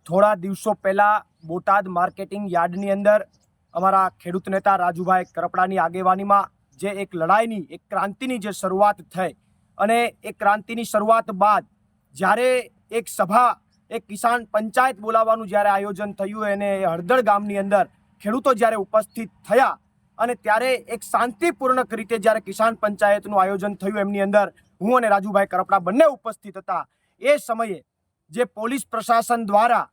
થોડા દિવસો પહેલાં બોટાદ માર્કેટિંગ યાર્ડની અંદર અમારા ખેડૂત નેતા રાજુભાઈ કરપડાની આગેવાનીમાં જે એક લડાઈની એક ક્રાંતિની જે શરૂઆત થઈ અને એ ક્રાંતિની શરૂઆત બાદ જ્યારે એક સભા એક કિસાન પંચાયત બોલાવવાનું જ્યારે આયોજન થયું અને હળદળ ગામની અંદર ખેડૂતો જ્યારે ઉપસ્થિત થયા અને ત્યારે એક શાંતિપૂર્ણક રીતે જ્યારે કિસાન પંચાયતનું આયોજન થયું એમની અંદર હું અને રાજુભાઈ કરપડા બંને ઉપસ્થિત હતા। એ સમયે જે પોલીસ પ્રશાસન દ્વારા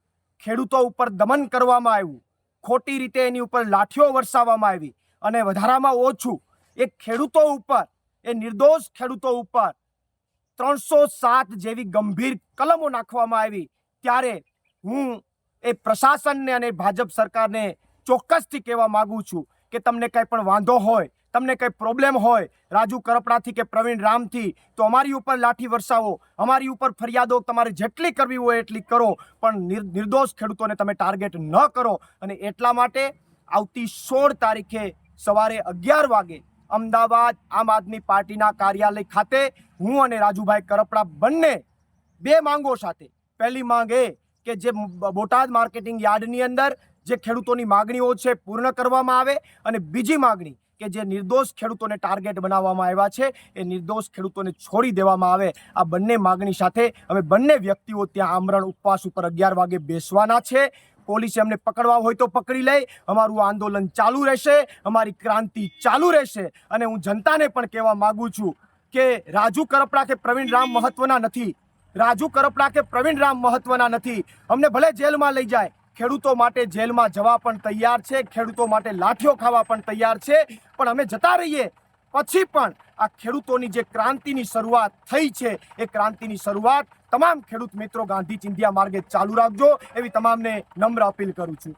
ખેડૂતો ઉપર દમન કરવામાં આવ્યું, ખોટી રીતે એની ઉપર લાઠીઓ વરસાવવામાં આવી અને વધારામાં ઓછું એ ખેડૂતો ઉપર, એ નિર્દોષ ખેડૂતો ઉપર 307 જેવી ગંભીર કલમો નાખવામાં આવી, ત્યારે હું એ પ્રશાસનને અને ભાજપ સરકારને ચોક્કસથી કહેવા માંગુ છું કે તમને કંઈ પણ વાંધો હોય, તમને કંઈ પ્રોબ્લેમ હોય રાજુ કરપડાથી કે પ્રવીણ રામથી, તો અમારી ઉપર લાઠી વરસાવો, અમારી ઉપર ફરિયાદો તમારે જેટલી કરવી હોય એટલી કરો, પણ નિર્દોષ ખેડૂતોને તમે ટાર્ગેટ ન કરો। અને એટલા માટે આવતી 16 તારીખે સવારે 11 વાગે અમદાવાદ આમ આદમી પાર્ટીના કાર્યાલય ખાતે હું અને રાજુભાઈ કરપડા બંને બે માંગો સાથે, પહેલી માંગ એ કે જે બોટાદ માર્કેટિંગ યાર્ડની અંદર જે ખેડૂતોની માગણીઓ છે પૂર્ણ કરવામાં આવે અને બીજી માગણી કે જે નિર્દોષ ખેડૂતોને ટાર્ગેટ બનાવવામાં આવ્યા છે એ નિર્દોષ ખેડૂતોને છોડી દેવામાં આવે। આ બંને માગણી સાથે અમે બંને વ્યક્તિઓ ત્યાં આમરણ ઉપવાસ ઉપર 11 વાગે બેસવાના છે। પોલીસે અમને પકડવા હોય તો પકડી લે, અમારું આંદોલન ચાલુ રહેશે, અમારી ક્રાંતિ ચાલુ રહેશે। અને હું જનતાને પણ કહેવા માંગુ છું કે રાજુ કરપડા કે પ્રવીણ રામ મહત્વના નથી, રાજુ કરપડા કે પ્રવીણ રામ મહત્વના નથી। અમને ભલે જેલમાં લઈ જાય, ખેડૂતો માટે જેલમાં જવા પણ તૈયાર છે, ખેડૂતો માટે લાઠીઓ ખાવા પણ તૈયાર છે, પણ અમે જતા રહીએ પછી પણ આ ખેડૂતોની જે ક્રાંતિની શરૂઆત થઈ છે એ ક્રાંતિની શરૂઆત તમામ ખેડૂત મિત્રો ગાંધી ચિંધ્યા માર્ગે ચાલુ રાખજો એવી તમામને નમ્ર અપીલ કરું છું।